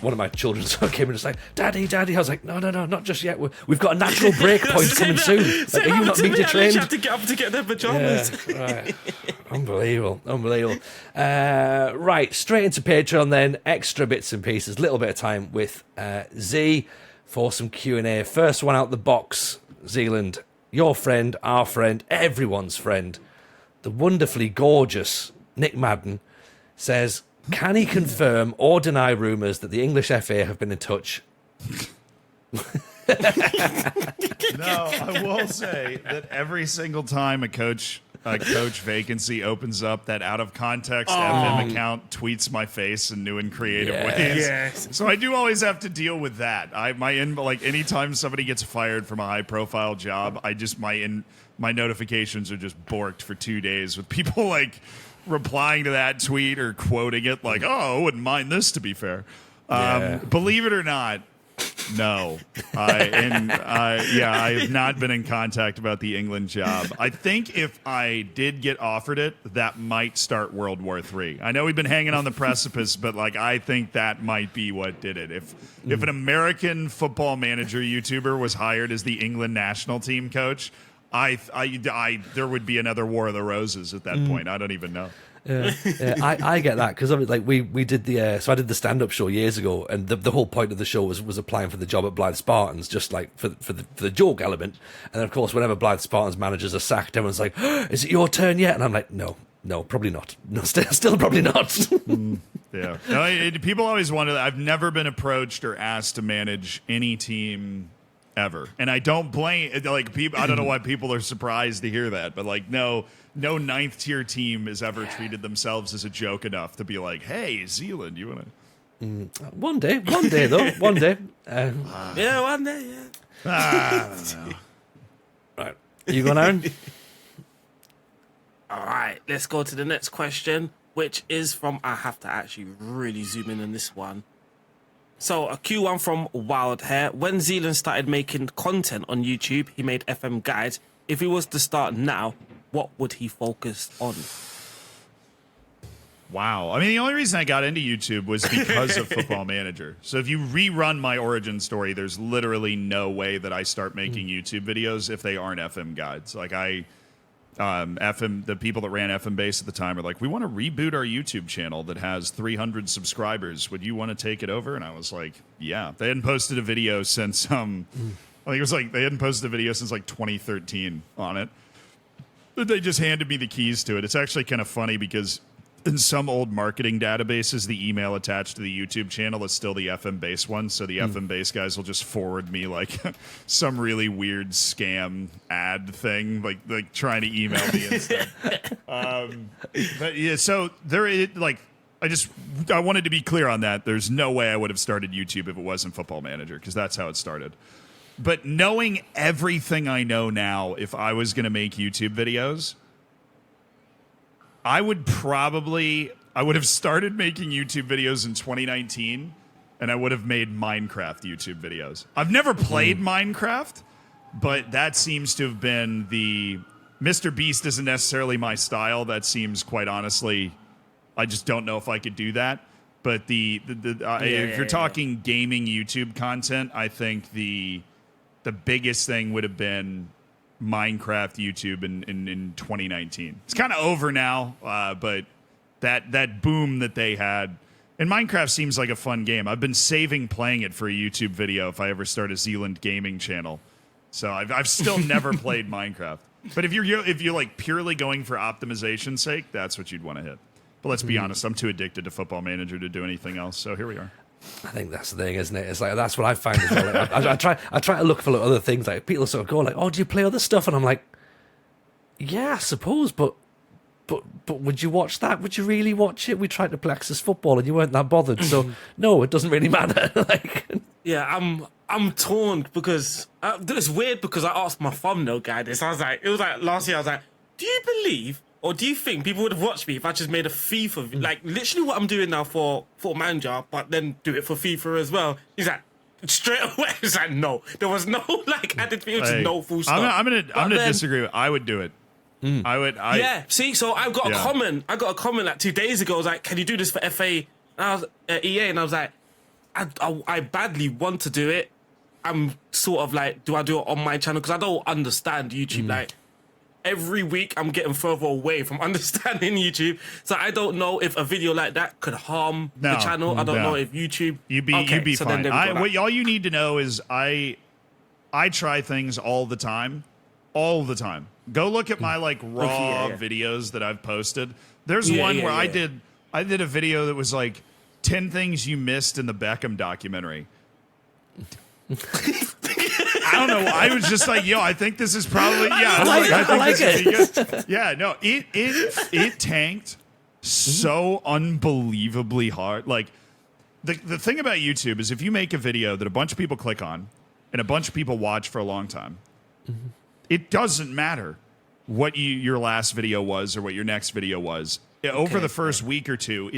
one of my children sort of came and was like, Daddy. I was like, no, not just yet. We've got a natural break point coming soon. Like, are you not media trained? I have to get up to get their pajamas. Yeah, right. Unbelievable. Right, straight into Patreon then. Extra bits and pieces. Little bit of time with Z for some Q&A. First one out the box, Zealand. Your friend, our friend, everyone's friend, the wonderfully gorgeous Nick Madden says, can he confirm or deny rumours that the English FA have been in touch? No, I will say that every single time a coach vacancy opens up, that out of context FM account tweets my face in new and creative ways. Yes. So I do always have to deal with that. Anytime somebody gets fired from a high profile job, my notifications are just borked for 2 days with people like replying to that tweet or quoting it like, "Oh, I wouldn't mind this." To be fair, believe it or not. No, I have not been in contact about the England job. I think if I did get offered it, that might start World War III. I know we've been hanging on the precipice, but I think that might be what did it. If an American football manager YouTuber was hired as the England national team coach, there would be another War of the Roses at that point. I don't even know. I get that because we did I did the stand-up show years ago, and the whole point of the show was applying for the job at Blythe Spartans, just like for the joke element. And then, of course, whenever Blythe Spartans managers are sacked, everyone's like, oh, "Is it your turn yet?" And I'm like, "No, probably not. No, still probably not." Yeah, no, people always wonder that. I've never been approached or asked to manage any team ever, and I don't blame people. I don't know why people are surprised to hear that, but no ninth tier team has ever treated themselves as a joke enough to be like, "Hey, Zealand, you want to?" One day though, one day. Yeah, one day. Yeah. I don't know. Right, you going, Aaron? All right, let's go to the next question, which is from. I have to actually really zoom in on this one. So a Q1 from Wild Hair. When Zealand started making content on YouTube, he made FM guides. If he was to start now, what would he focus on? Wow. I mean, the only reason I got into YouTube was because of Football Manager. So if you rerun my origin story, there's literally no way that I start making YouTube videos if they aren't FM guides. The people that ran FM Base at the time are like, we want to reboot our YouTube channel that has 300 subscribers. Would you want to take it over? And I was like, yeah. They hadn't posted a video since, I think it was they hadn't posted a video since 2013 on it. They just handed me the keys to it. It's actually kind of funny because in some old marketing databases, the email attached to the YouTube channel is still the FM Base one. So the FM Base guys will just forward me some really weird scam ad thing, like trying to email me and stuff. But yeah, so I wanted to be clear on that. There's no way I would have started YouTube if it wasn't Football Manager, because that's how it started. But knowing everything I know now, if I was going to make YouTube videos, I would have started making YouTube videos in 2019, and I would have made Minecraft YouTube videos. I've never played Minecraft, but that seems to have been Mr. Beast isn't necessarily my style. That seems, quite honestly, I just don't know if I could do that. But if you're talking gaming YouTube content, I think the biggest thing would have been Minecraft YouTube in 2019. It's kind of over now, but that boom that they had, and Minecraft seems like a fun game. I've been saving playing it for a YouTube video if I ever start a Zealand gaming channel. So I've still never played Minecraft. But if you're purely going for optimization's sake, that's what you'd want to hit. But let's be honest, I'm too addicted to Football Manager to do anything else. So here we are. I think that's the thing, isn't it? It's that's what I find as well. I try to look for other things. People sort of go "Oh, do you play other stuff?" And I'm like, "Yeah, I suppose, but would you watch that? Would you really watch it? We tried to play Access Football, and you weren't that bothered. So no, it doesn't really matter." Yeah, I'm torn because it's weird because I asked my thumbnail guy this. It was last year. I was like, "Do you believe?" Or do you think people would have watched me if I just made a FIFA, literally what I'm doing now for Manager, but then do it for FIFA as well? He's like, straight away, he's like, no. There was no, added thing, just no full stop. I'm gonna disagree. I would do it. I would. Yeah, see, so I got a comment. I got a comment 2 days ago. I was like, can you do this for FA? And I was EA, and I was like, I badly want to do it. I'm sort of like, do I do it on my channel? Because I don't understand YouTube. Like, every week I'm getting further away from understanding YouTube. So I don't know if a video like that could harm the channel. I don't know if YouTube... You'd be so fine. then All you need to know is I try things all the time. All the time. Go look at my like raw videos that I've posted. There's one where I did a video that was like 10 things you missed in the Beckham documentary. I don't know. I was just like, yo, I think this is probably I like it. Yeah, no, it tanked so unbelievably hard. Like the thing about YouTube is if you make a video that a bunch of people click on and a bunch of people watch for a long time, it doesn't matter what your last video was or what your next video was. Over the first week or two,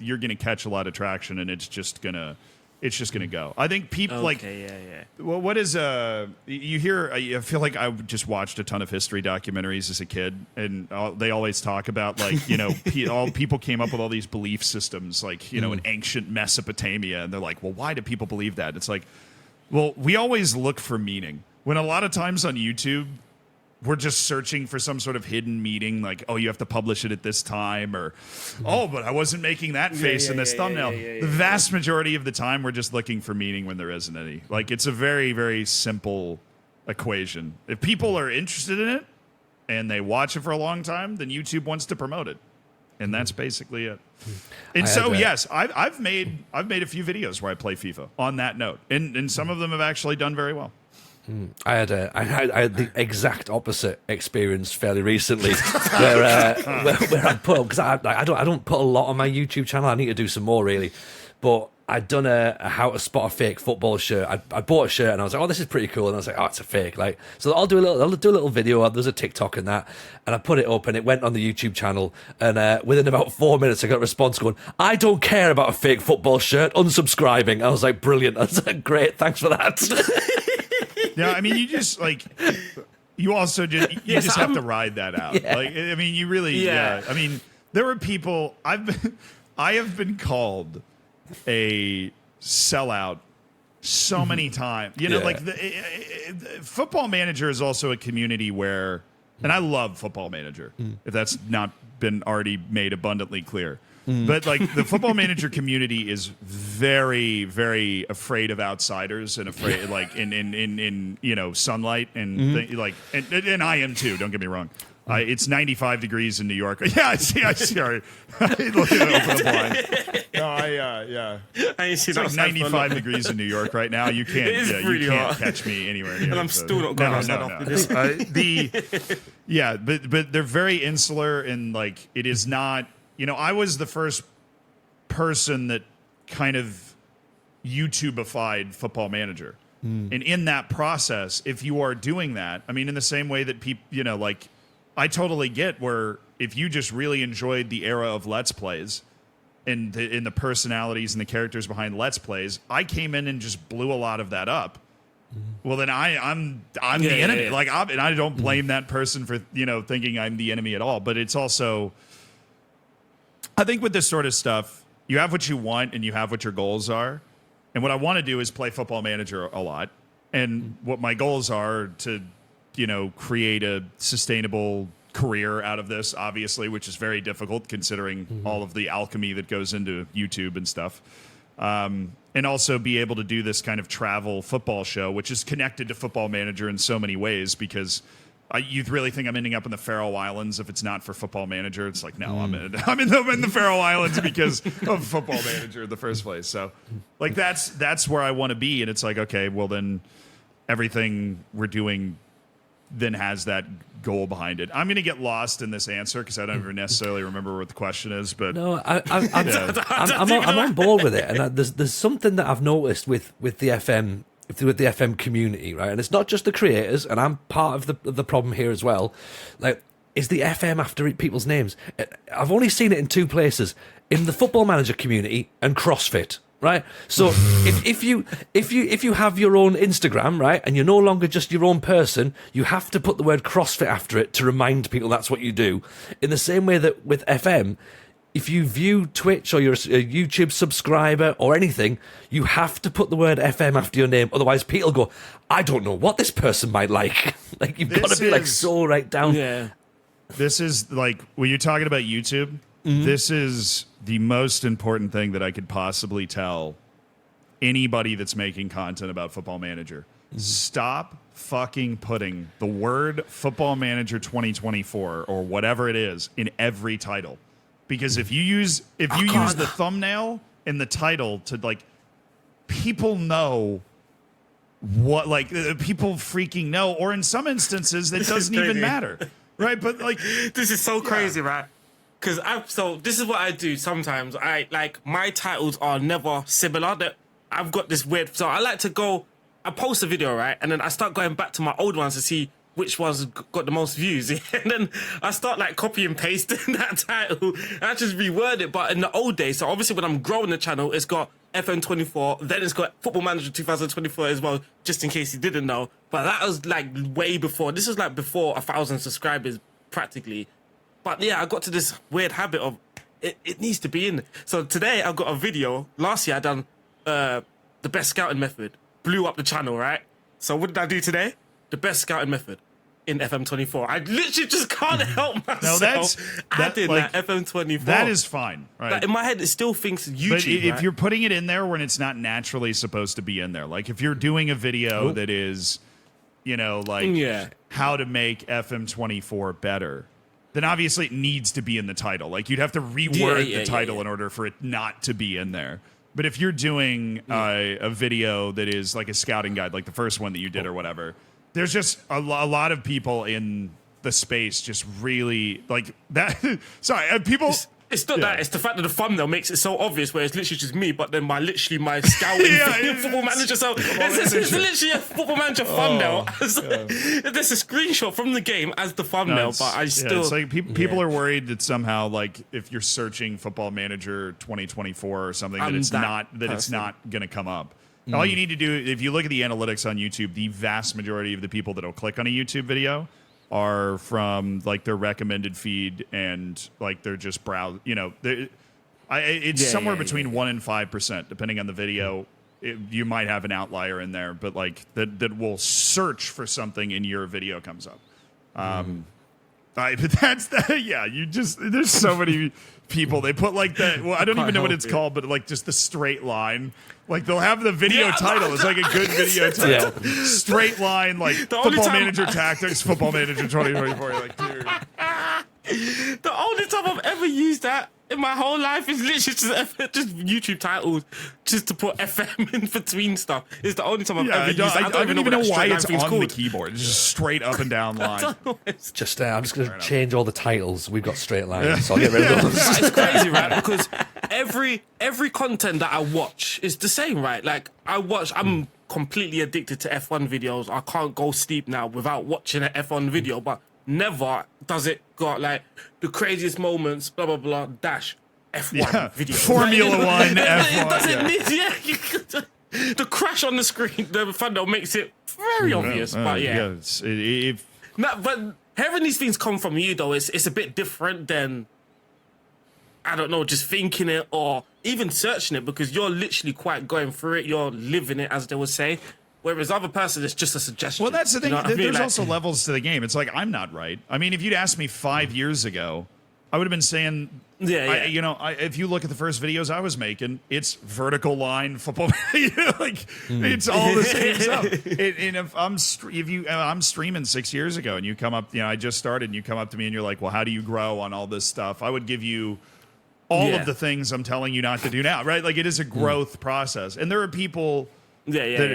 you're gonna catch a lot of traction, and it's just gonna go. I think people Well, what is you hear? I feel like I just watched a ton of history documentaries as a kid, and they always talk about like all people came up with all these belief systems, like in ancient Mesopotamia, and they're like, well, why do people believe that? It's like, well, we always look for meaning. When a lot of times on YouTube, we're just searching for some sort of hidden meaning, like, oh, you have to publish it at this time, or, oh, but I wasn't making that face in this thumbnail. The vast majority of the time, we're just looking for meaning when there isn't any. Like, it's a very, very simple equation. If people are interested in it and they watch it for a long time, then YouTube wants to promote it. And that's basically it. And yes, I've made a few videos where I play FIFA on that note. And some of them have actually done very well. I had the exact opposite experience fairly recently, where I put, because I don't put a lot on my YouTube channel. I need to do some more really, but I'd done a how to spot a fake football shirt. I bought a shirt and I was like, oh, this is pretty cool, and I was like, oh, it's a fake. Like, so I'll do a little video. There's a TikTok and that, and I put it up and it went on the YouTube channel. And within about 4 minutes, I got a response going, I don't care about a fake football shirt. Unsubscribing. I was like, brilliant. I was like, great. Thanks for that. Yeah, I mean, you just like you also just have to ride that out. Yeah. Like, I mean, you really, I mean, there were people I have been called a sellout so many times. Like the Football Manager is also a community where, and I love Football Manager. If that's not been already made abundantly clear. But like the Football Manager community is very, very afraid of outsiders and afraid, like in sunlight and and I am too. Don't get me wrong. It's 95 degrees in New York. Yeah, I see. Sorry, open the blind. No, I see. It's like 95 degrees in New York right now. You can't. You can't catch me anywhere near. And I'm still not going outside after this. But they're very insular, and like it is not. I was the first person that kind of YouTubified Football Manager. And in that process, if you are doing that, I mean, in the same way that people, like, I totally get where if you just really enjoyed the era of Let's Plays and the personalities and the characters behind Let's Plays, I came in and just blew a lot of that up. Well, then I'm the enemy. Yeah. Like, and I don't blame that person for, thinking I'm the enemy at all. But it's also... I think with this sort of stuff, you have what you want and you have what your goals are. And what I want to do is play Football Manager a lot. And what my goals are to, create a sustainable career out of this, obviously, which is very difficult considering all of the alchemy that goes into YouTube and stuff. And also be able to do this kind of travel football show, which is connected to Football Manager in so many ways because... you really think I'm ending up in the Faroe Islands if it's not for Football Manager? It's like, no, I'm in the Faroe Islands because of Football Manager in the first place. So, like, that's where I want to be. And it's like, okay, well, then everything we're doing then has that goal behind it. I'm going to get lost in this answer because I don't even necessarily remember what the question is. But no, I'm on board with it. And there's something that I've noticed with the FM. With the FM community, right? And it's not just the creators, and I'm part of the problem here as well. Like, is the FM after people's names? I've only seen it in two places: in the Football Manager community and CrossFit, right? So if you have your own Instagram, right, and you're no longer just your own person, you have to put the word CrossFit after it to remind people that's what you do. In the same way that with FM, if you view Twitch or you're a YouTube subscriber or anything, you have to put the word FM after your name. Otherwise, people go, I don't know what this person might like. Like, you've got to be like so right down. Yeah. This is like, when you're talking about YouTube, this is the most important thing that I could possibly tell anybody that's making content about Football Manager. Stop fucking putting the word Football Manager 2024 or whatever it is in every title. Because if you use the thumbnail and the title to, like, people know what, like, people freaking know, or in some instances that doesn't even matter, right? But like, this is so crazy, right? Because so this is what I do sometimes. I like, my titles are never similar. That I've got this weird. So I like to go. I post a video, right, and then I start going back to my old ones to see which ones got the most views, and then I start like copy and pasting that title, and I just reword it. But in the old days, so obviously when I'm growing the channel, it's got FM24, then it's got Football Manager 2024 as well, just in case you didn't know. But that was like way before. This was like before 1,000 subscribers, practically. But yeah, I got to this weird habit of it needs to be in. So today I got a video. Last year I done the best scouting method, blew up the channel, right? So what did I do today? The best scouting method in FM24. I literally just can't help myself. no, that's adding like, that FM24. That is fine, right? Like, in my head, it still thinks YouTube. But if right? you're putting it in there when it's not naturally supposed to be in there, like if you're doing a video that is, like how to make FM24 better, then obviously it needs to be in the title. Like, you'd have to reword the title in order for it not to be in there. But if you're doing a video that is like a scouting guide, like the first one that you did or whatever, there's just a lot of people in the space just really like that. Sorry, people. It's not that. It's the fact that the thumbnail makes it so obvious, where it's literally just me, but then my scouting Football Manager. So it's literally a Football Manager thumbnail. There's a screenshot from the game as the thumbnail, but I still. It's like people are worried that somehow, like, if you're searching Football Manager 2024 or something, that it's not going to come up. All you need to do, if you look at the analytics on YouTube, the vast majority of the people that will click on a YouTube video are from like their recommended feed, and like they're just browse. It's somewhere between 1% and 5%, depending on the video. You might have an outlier in there, but like that will search for something and your video comes up. But that's that. Yeah, there's so many people. They put like I don't even know what it's called, but like just the straight line. Like, they'll have the video title. It's like a good video title. Yeah. Straight line, like Football Manager Tactics, Football Manager 2024. Like, dude. The only time I've ever used that in my whole life is literally just YouTube titles, just to put FM in between stuff. It's the only time I've ever used that. I don't even know why it's on the keyboard. It's just straight up and down line. Just I'm just going to change all the titles. We've got straight lines, so I'll get rid of those. It's crazy, right? Because every content that I watch is the same, right? Like, I'm completely addicted to F1 videos. I can't go sleep now without watching an F1 video, but never does it got like the craziest moments, blah blah blah dash F1 video. Formula One, F1. It doesn't need, the crash on the screen, the thumbnail makes it very obvious. But but having these things come from you though, it's a bit different than, I don't know, just thinking it or even searching it, because you're literally quite going through it, you're living it, as they would say. Whereas other person, it's just a suggestion. Well, that's the thing. You know what I mean? There's also levels to the game. It's like, I'm not right. I mean, if you'd asked me 5 years ago, I would have been saying, if you look at the first videos I was making, it's vertical line football. It's all the same stuff. And if I'm streaming 6 years ago, and you come up, I just started, and you come up to me, and you're like, well, how do you grow on all this stuff? I would give you all of the things I'm telling you not to do now, right? Like, it is a growth process, and there are people.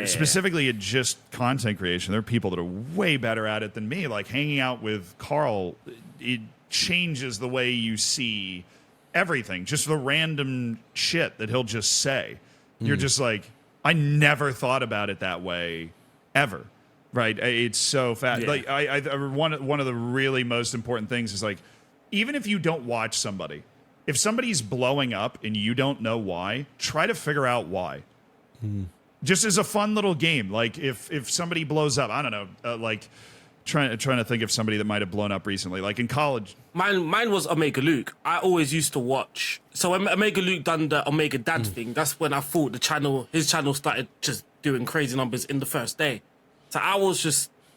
Specifically at just content creation, there are people that are way better at it than me. Like, hanging out with Carl, it changes the way you see everything. Just the random shit that he'll just say. You're just like, I never thought about it that way ever. Right? It's so fast. Yeah. Like, one of the really most important things is, like, even if you don't watch somebody, if somebody's blowing up and you don't know why, try to figure out why. Just as a fun little game. Like, if somebody blows up, I don't know, like trying to think of somebody that might have blown up recently, like in college. Mine was Omega Luke. I always used to watch. So when Omega Luke done the Omega Dad thing, that's when I thought his channel started just doing crazy numbers in the first day. So I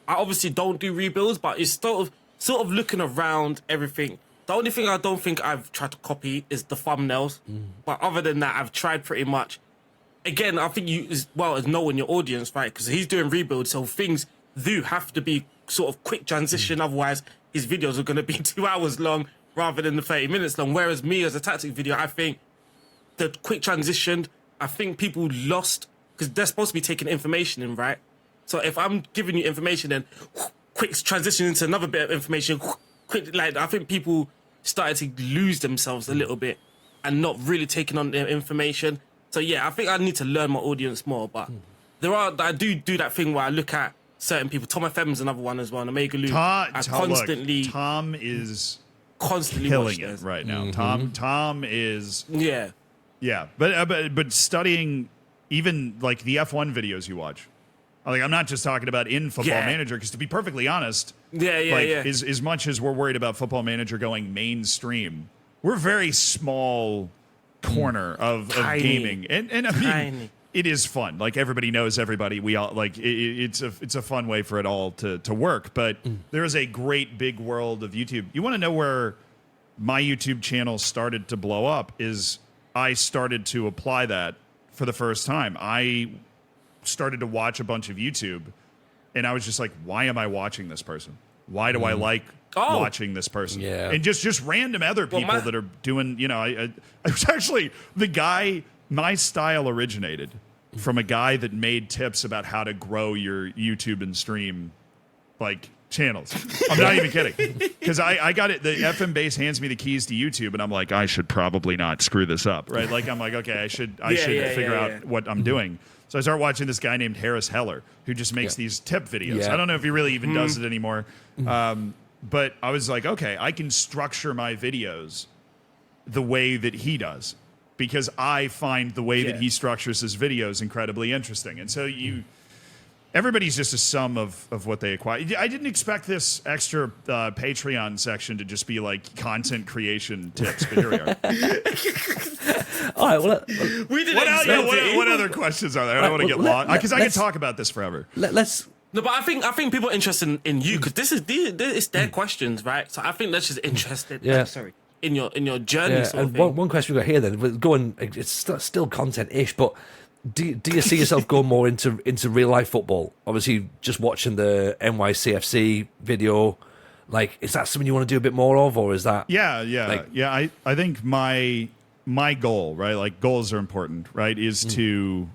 obviously don't do rebuilds, but it's sort of looking around everything. The only thing I don't think I've tried to copy is the thumbnails. But other than that, I've tried pretty much. Again, I think you as knowing your audience, right? Because he's doing rebuilds, so things do have to be sort of quick transition. Otherwise, his videos are going to be 2 hours long rather than the 30 minutes long. Whereas me, as a tactic video, I think the quick transition, I think people lost because they're supposed to be taking information in, right? So if I'm giving you information, then quick transition into another bit of information, quick, like I think people started to lose themselves a little bit and not really taking on their information. So yeah, I think I need to learn my audience more. But I do that thing where I look at certain people. Tom FM's another one as well. And Omega Luke. Tom is constantly killing it right now. Tom is but studying even like the F1 videos you watch. Like I'm not just talking about in Football Manager, because to be perfectly honest, as much as we're worried about Football Manager going mainstream, we're a very small corner of gaming, and I mean, it is fun. Like everybody knows everybody. We all like it's a fun way for it all to work. But there is a great big world of YouTube. You want to know where my YouTube channel started to blow up? Is I started to apply that for the first time. I started to watch a bunch of YouTube, and I was just like, why am I watching this person? Why do I like watching this person? And just random other people that are doing, I was actually the guy, my style originated from a guy that made tips about how to grow your YouTube and stream like channels. I'm not even kidding. Because I got it. The FM base hands me the keys to YouTube, and I'm like, I should probably not screw this up, right? Like I'm like, okay, I should figure out what I'm doing. So I start watching this guy named Harris Heller, who just makes these tip videos. I don't know if he really even does it anymore. But I was like, okay, I can structure my videos the way that he does, because I find the way that he structures his videos incredibly interesting. And so everybody's just a sum of what they acquire. I didn't expect this extra Patreon section to just be like content creation tips, but here we are. All right, well, we didn't what other questions are there? I don't want to get lost, because I can talk about this forever. Let's. No, but I think people are interested in you, because this is their questions, right? So I think that's just interested. In your journey. Sort of thing. One question we got here then, it's still content-ish, but do you see yourself going more into real life football? Obviously, just watching the NYCFC video, like, is that something you want to do a bit more of, or is that? I think my goal, right? Like goals are important, right? Is to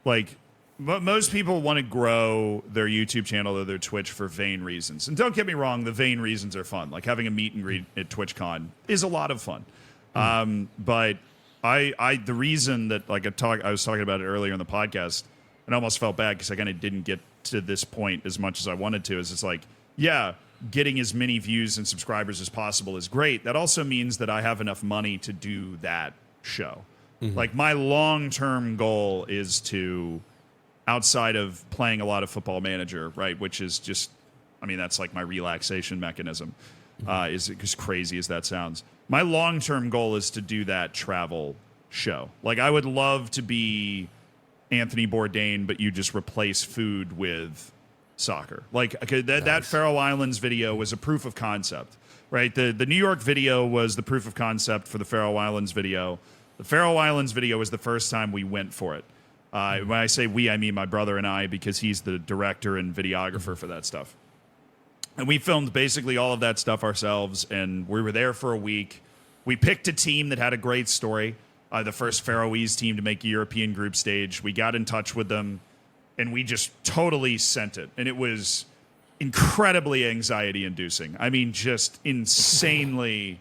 like. But most people want to grow their YouTube channel or their Twitch for vain reasons. And don't get me wrong, the vain reasons are fun. Like having a meet and greet at TwitchCon is a lot of fun. But the reason that like I was talking about it earlier in the podcast, and I almost felt bad because I kind of didn't get to this point as much as I wanted to, is it's like, getting as many views and subscribers as possible is great. That also means that I have enough money to do that show. Like my long-term goal is to, outside of playing a lot of Football Manager, right, which is just, I mean, that's like my relaxation mechanism, is as crazy as that sounds. My long-term goal is to do that travel show. Like, I would love to be Anthony Bourdain, but you just replace food with soccer. Like, okay, that Faroe Islands video was a proof of concept, right? The New York video was the proof of concept for the Faroe Islands video. The Faroe Islands video was the first time we went for it. When I say we, I mean my brother and I, because he's the director and videographer for that stuff. And we filmed basically all of that stuff ourselves, and we were there for a week. We picked a team that had a great story, the first Faroese team to make a European group stage. We got in touch with them, and we just totally sent it. And it was incredibly anxiety-inducing. I mean, just insanely...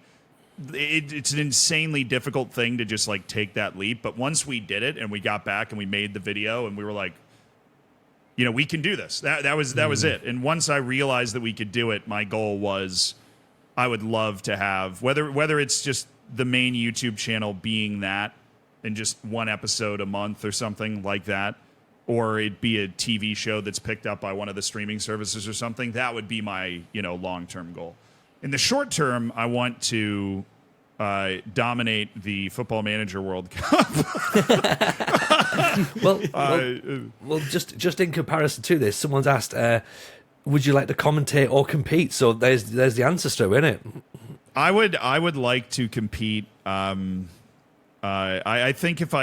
It's an insanely difficult thing to just like take that leap. But once we did it and we got back and we made the video and we were like, we can do this. That was it. And once I realized that we could do it, my goal was I would love to have, whether it's just the main YouTube channel being that and just one episode a month or something like that, or it be a TV show that's picked up by one of the streaming services or something. That would be my, long-term goal. In the short term, I want to dominate the Football Manager World Cup. Well, just in comparison to this, someone's asked, would you like to commentate or compete? So there's the answer, Stu, isn't it? I would like to compete. I think if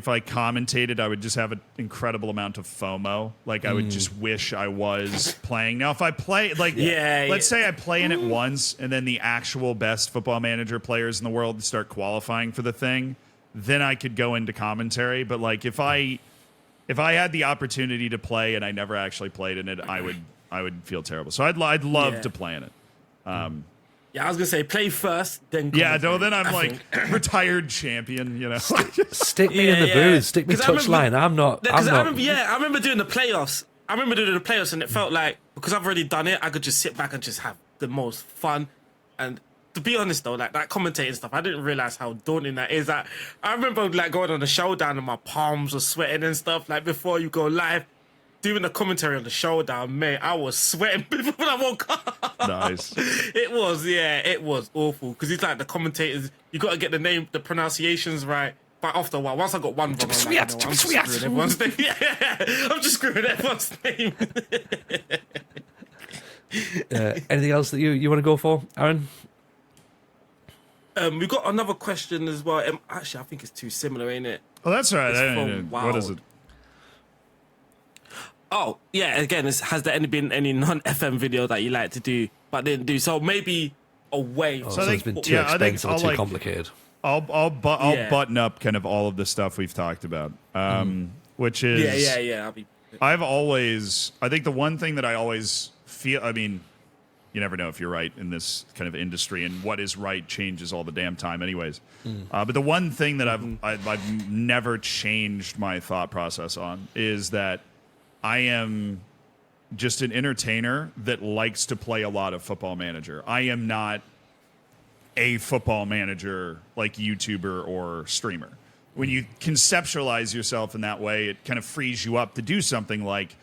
I commentated, I would just have an incredible amount of FOMO. Like, I would just wish I was playing. Now, if I play, let's say I play in it once, and then the actual best Football Manager players in the world start qualifying for the thing, then I could go into commentary. But like, if I had the opportunity to play and I never actually played in it, I would feel terrible. So I'd love to play in it. Yeah, I was gonna say play first, then then I'm retired champion. Stick me in the booth. Stick me touchline. I'm not. I remember doing the playoffs. And it felt like, because I've already done it, I could just sit back and just have the most fun. And to be honest though, like that commentating stuff, I didn't realize how daunting that is. Like, I remember like going on the showdown and my palms were sweating and stuff. Like before you go live, doing the commentary on the showdown, mate, I was sweating before I woke up. Nice. It was awful. Because it's like the commentators, you got to get the pronunciations right. But after a while, once I got one wrong, I'm just screwing everyone's name. I'm just screwing everyone's name. Anything else that you want to go for, Aaron? We got another question as well. Actually, I think it's too similar, ain't it? Oh, that's right. What is it? Oh, yeah, again, has there been any non-FM video that you like to do but didn't do? So maybe away. So it's been too expensive or too complicated. I'll button up kind of all of the stuff we've talked about, which is... Yeah. I think the one thing that I always feel... I mean, you never know if you're right in this kind of industry, and what is right changes all the damn time anyways. But the one thing that I've never changed my thought process on is that I am just an entertainer that likes to play a lot of Football Manager. I am not a Football Manager like YouTuber or streamer. When you conceptualize yourself in that way, it kind of frees you up to do something like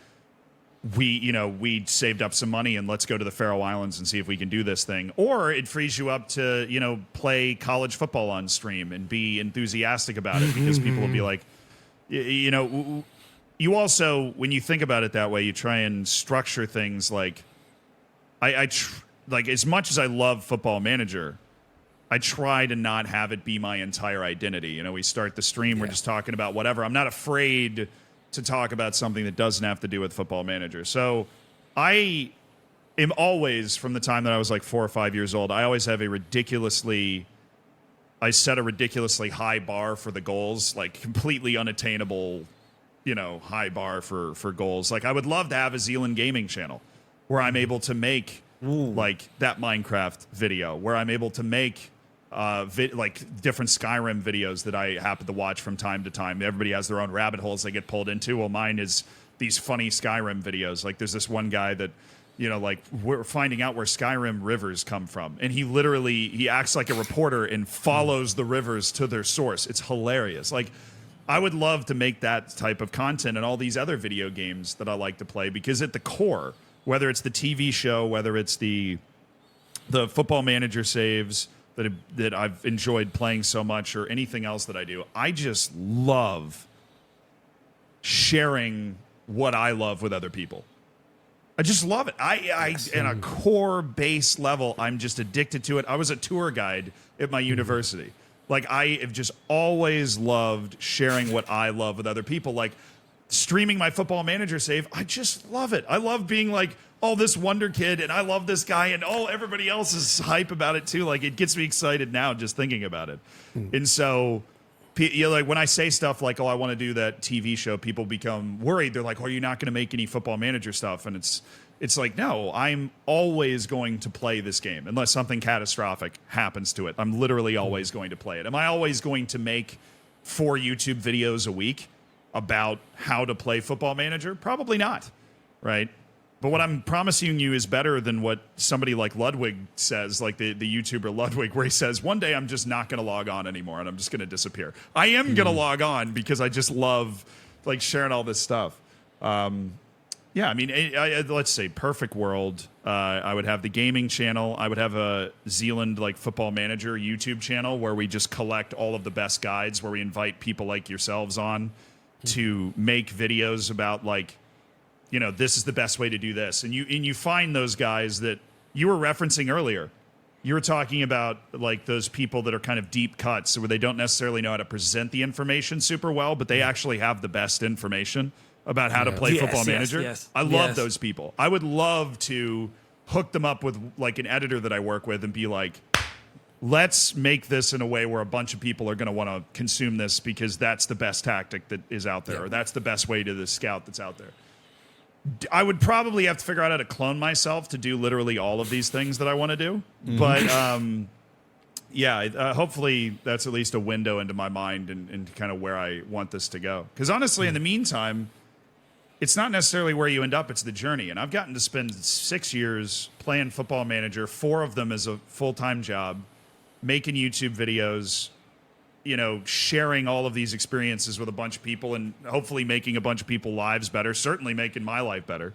we saved up some money and let's go to the Faroe Islands and see if we can do this thing. Or it frees you up to, play college football on stream and be enthusiastic about it because people will be like, you also, when you think about it that way, you try and structure things like, like as much as I love Football Manager, I try to not have it be my entire identity. We start the stream, we're just talking about whatever. I'm not afraid to talk about something that doesn't have to do with Football Manager. So I am always, from the time that I was like 4 or 5 years old, I always have I set a ridiculously high bar for the goals, like completely unattainable high bar for goals. Like I would love to have a Zealand gaming channel where I'm able to make like that Minecraft video, where I'm able to make like different Skyrim videos that I happen to watch from time to time. Everybody has their own rabbit holes they get pulled into. Well, mine is these funny Skyrim videos. Like there's this one guy that, like we're finding out where Skyrim rivers come from. And he acts like a reporter and follows the rivers to their source. It's hilarious. Like I would love to make that type of content and all these other video games that I like to play, because at the core, whether it's the TV show, whether it's the Football Manager saves that I've enjoyed playing so much, or anything else that I do, I just love sharing what I love with other people. I just love it. In a core base level, I'm just addicted to it. I was a tour guide at my university. Like, I have just always loved sharing what I love with other people. Like, streaming my Football Manager save, I just love it. I love being like, oh, this wonder kid, and I love this guy, and oh, everybody else is hype about it too. Like, it gets me excited now just thinking about it. And so, like, when I say stuff like, oh, I want to do that TV show, people become worried. They're like, oh, you're not going to make any Football Manager stuff. And it's like, no, I'm always going to play this game unless something catastrophic happens to it. I'm literally always going to play it. Am I always going to make 4 YouTube videos a week about how to play Football Manager? Probably not, right? But what I'm promising you is better than what somebody like Ludwig says, like the YouTuber Ludwig, where he says, one day I'm just not going to log on anymore and I'm just going to disappear. I am going to log on because I just love like sharing all this stuff. Yeah, I mean, let's say perfect world. I would have the gaming channel. I would have a Zealand like Football Manager YouTube channel where we just collect all of the best guides, where we invite people like yourselves on to make videos about like, you know, this is the best way to do this, and you find those guys that you were referencing earlier. You were talking about like those people that are kind of deep cuts where they don't necessarily know how to present the information super well, but they actually have the best information about how to play Football Manager. Yes. I love those people. I would love to hook them up with like an editor that I work with and be like, let's make this in a way where a bunch of people are going to want to consume this because that's the best tactic that is out there, or that's the best way to the scout that's out there. I would probably have to figure out how to clone myself to do literally all of these things that I want to do. But hopefully that's at least a window into my mind and kind of where I want this to go. Because honestly, in the meantime, it's not necessarily where you end up, it's the journey. And I've gotten to spend 6 years playing Football Manager, 4 of them as a full-time job, making YouTube videos, you know, sharing all of these experiences with a bunch of people and hopefully making a bunch of people's lives better, certainly making my life better.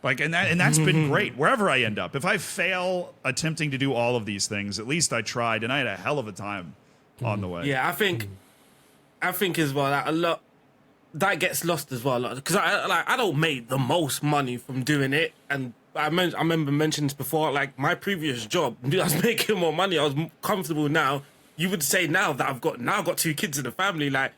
Like, and that's been great wherever I end up. If I fail attempting to do all of these things, at least I tried and I had a hell of a time on the way. Yeah, I think as well that a lot that gets lost as well, because I don't make the most money from doing it, and I remember mentioning this before. Like my previous job, I was making more money. I was comfortable now. You would say now that I've got 2 kids in the family, like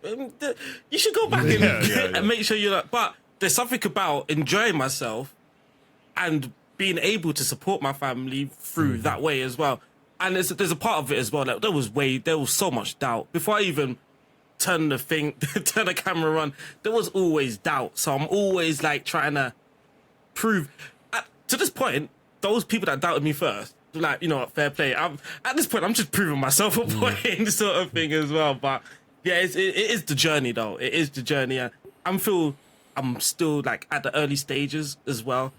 you should go back and make sure you're like. But there's something about enjoying myself and being able to support my family through that way as well. And there's a part of it as well. Like there was so much doubt before I even turn the camera on. There was always doubt. So I'm always like trying to prove. To this point, those people that doubted me first, like, you know what, fair play. At this point, I'm just proving myself a point, sort of thing as well. But yeah, it is the journey though. It is the journey. I'm still like at the early stages as well,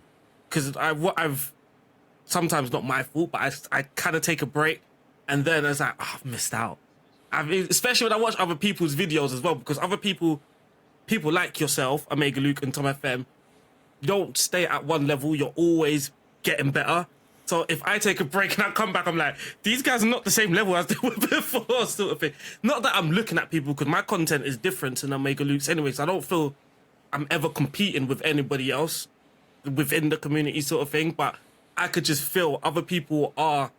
because I've sometimes not my fault, but I kind of take a break, and then I was like, I've missed out. Especially when I watch other people's videos as well, because other people like yourself, Omega Luke and Tom FM, don't stay at one level. You're always getting better. So if I take a break and I come back, I'm like, these guys are not the same level as they were before, sort of thing. Not that I'm looking at people, because my content is different than Omega Luke's anyway, so I don't feel I'm ever competing with anybody else within the community, sort of thing. But I could just feel other people are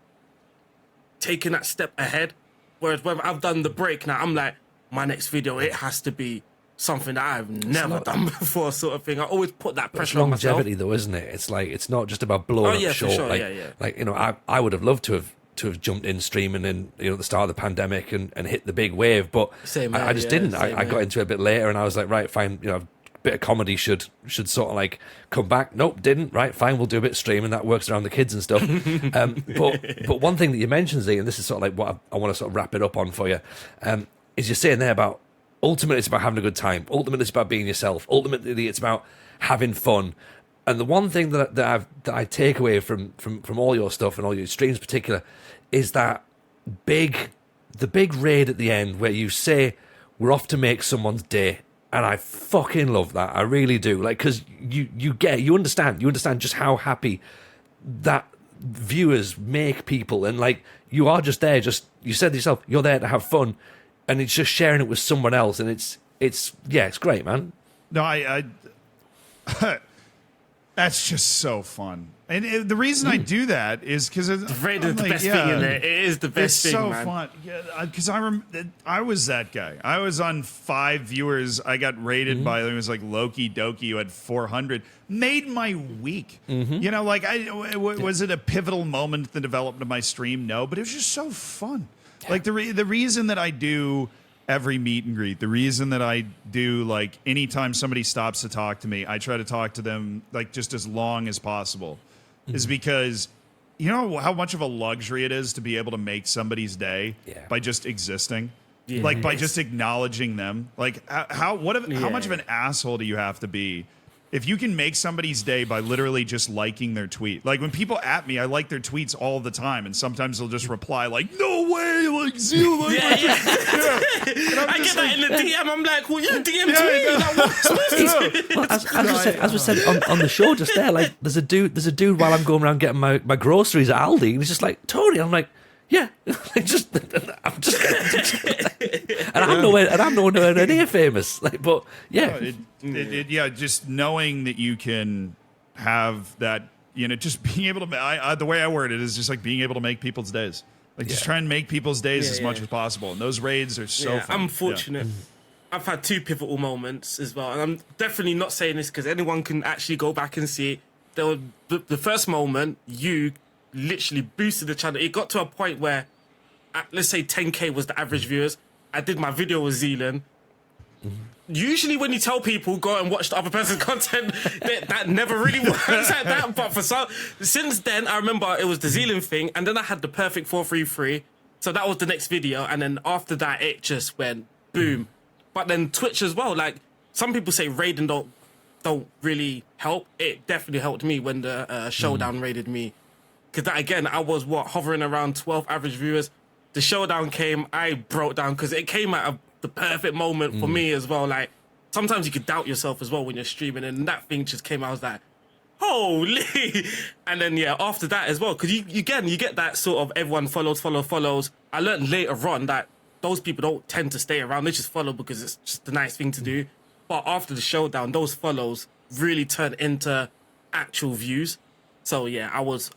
taking that step ahead. Whereas when I've done the break now, I'm like, my next video, it has to be something that I've never done before, sort of thing. I always put that pressure on myself. Longevity, though, isn't it? It's like, it's not just about blowing up short. For sure. Like, you know, I would have loved to have jumped in streaming in, you know, the start of the pandemic and hit the big wave, but I just didn't. I got into it a bit later, and I was like, right, fine, you know, a bit of comedy should sort of like come back. Nope, didn't. Right, fine, we'll do a bit of streaming. That works around the kids and stuff. But one thing that you mentioned, Z, and this is sort of like what I want to sort of wrap it up on for you, is you're saying there about ultimately it's about having a good time. Ultimately it's about being yourself. Ultimately it's about having fun. And the one thing that I take away from all your stuff and all your streams in particular is that the big raid at the end where you say we're off to make someone's day. And I fucking love that. I really do. Like, because you understand just how happy that viewers make people, and like you are just there. You said to yourself, you're there to have fun, and it's just sharing it with someone else, and it's great, man. No, I that's just so fun. And the reason I do that is because it's the best thing in there. It is the best thing, so man. Fun. Yeah, because I was that guy. I was on 5 viewers. I got rated by, it was like Loki Doki, who had 400. Made my week. You know, like was it a pivotal moment in the development of my stream? No, but it was just so fun. Yeah. Like the reason that I do every meet and greet, the reason that I do, like, anytime somebody stops to talk to me, I try to talk to them like just as long as possible, is because you know how much of a luxury it is to be able to make somebody's day by just existing, like by just acknowledging them. Like how much of an asshole do you have to be if you can make somebody's day by literally just liking their tweet? Like when people at me, I like their tweets all the time, and sometimes they'll just reply like, "No way, like Zeal, like, I get that in the DM. I'm like, well, you DM to me. no. Like, what? Well, as we said on the show just there, like there's a dude while I'm going around getting my groceries at Aldi, and he's just like, Tony. I'm like, yeah, I'm just and I'm nowhere near famous. Like, but yeah, just knowing that you can have that, just being able to. The way I word it is just like being able to make people's days. Like just try and make people's days as much as possible, and those raids are so fun. I'm fortunate. Yeah. I've had 2 pivotal moments as well, and I'm definitely not saying this because anyone can actually go back and see it. There was the first moment you literally boosted the channel. It got to a point where, let's say 10K was the average viewers. I did my video with Zealand. Usually when you tell people go and watch the other person's content, that never really works like that. But since then, I remember it was the Zealand thing, and then I had the perfect 433. So that was the next video, and then after that, it just went boom. But then Twitch as well. Like some people say raiding don't really help. It definitely helped me when the Showdown raided me, because that again, I was hovering around 12 average viewers. The Showdown came, I broke down because it came at the perfect moment for me as well. Like sometimes you could doubt yourself as well when you're streaming, and that thing just came out. I was like, holy. And then after that as well, because you get that sort of everyone follows. I learned later on that those people don't tend to stay around. They just follow because it's just a nice thing to do. But after the Showdown, those follows really turned into actual views. So yeah, I was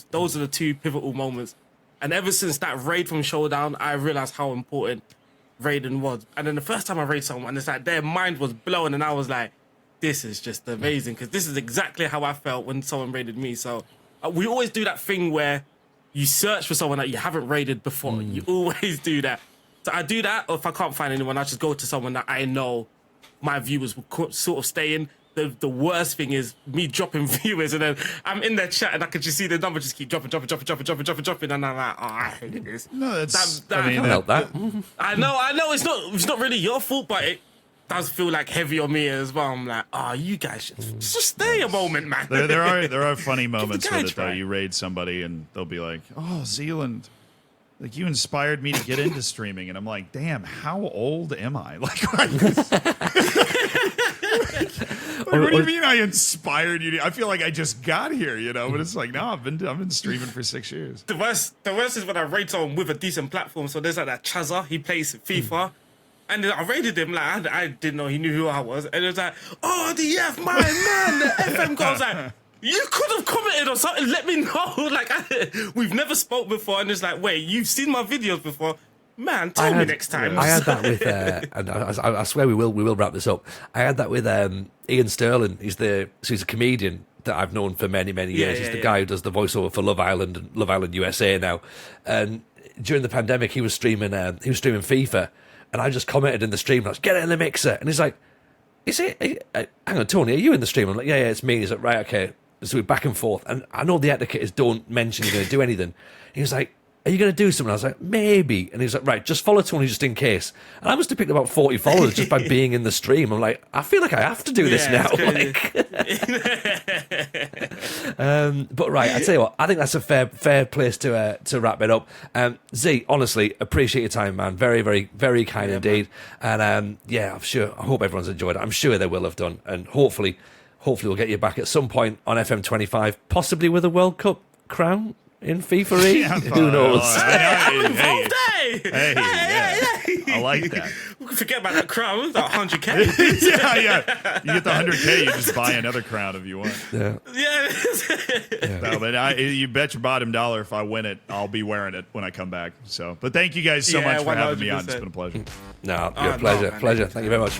those are the 2 pivotal moments. And ever since that raid from Showdown, I realized how important raiding was. And then the first time I raided someone, it's like their mind was blown, and I was like, this is just amazing, because this is exactly how I felt when someone raided me. So we always do that thing where you search for someone that you haven't raided before. You always do that. So I do that, or if I can't find anyone, I just go to someone that I know my viewers will sort of stay in. The worst thing is me dropping viewers, and then I'm in their chat and I can just see the number just keep dropping, and I'm like, oh, I hate this. No, that's I felt that. I know it's not really your fault, but it does feel like heavy on me as well. I'm like, you guys should just stay a moment, man. There are funny moments guy with it though. You raid somebody and they'll be like, oh, Zealand, like you inspired me to get into streaming, and I'm like, damn, how old am I? Like, what do you mean I inspired you? I feel like I just got here, but it's like, no, I've been streaming for 6 years. The worst is when I raid someone with a decent platform. So there's like that Chazza, he plays FIFA. And then I raided him, like, I didn't know he knew who I was. And it was like, oh, the F, my man, the FM guy was like, you could have commented or something, let me know. Like, we've never spoke before. And it's like, wait, you've seen my videos before? Man, tell me next time. I had that with, and I swear we will wrap this up. I had that with Ian Sterling. He's a comedian that I've known for many years. He's the guy who does the voiceover for Love Island and Love Island USA now. And during the pandemic, he was streaming FIFA, and I just commented in the stream, like, get it in the mixer. And he's like, hang on, Tony, are you in the stream? I'm like, yeah, it's me. He's like, right, okay. So we're back and forth, and I know the etiquette is don't mention you're going to do anything. He was like, are you going to do something? I was like, maybe. And he was like, right, just follow Tony just in case. And I must have picked about 40 followers just by being in the stream. I'm like, I feel like I have to do this now. But right, I tell you what, I think that's a fair place to wrap it up. Z, honestly, appreciate your time, man. Very, very, very kind indeed. Man. And I hope everyone's enjoyed it. I'm sure they will have done. And hopefully we'll get you back at some point on FM25, possibly with a World Cup crown in FIFA E. Who knows? I'm involved, hey. I like that. We can forget about that crown. That 100K. yeah. You get the 100K, you just buy another crown if you want. Yeah. No, but you bet your bottom dollar if I win it, I'll be wearing it when I come back. So, but thank you guys so much for having me on. It's been a pleasure. No, your pleasure. Pleasure. Thank you very much.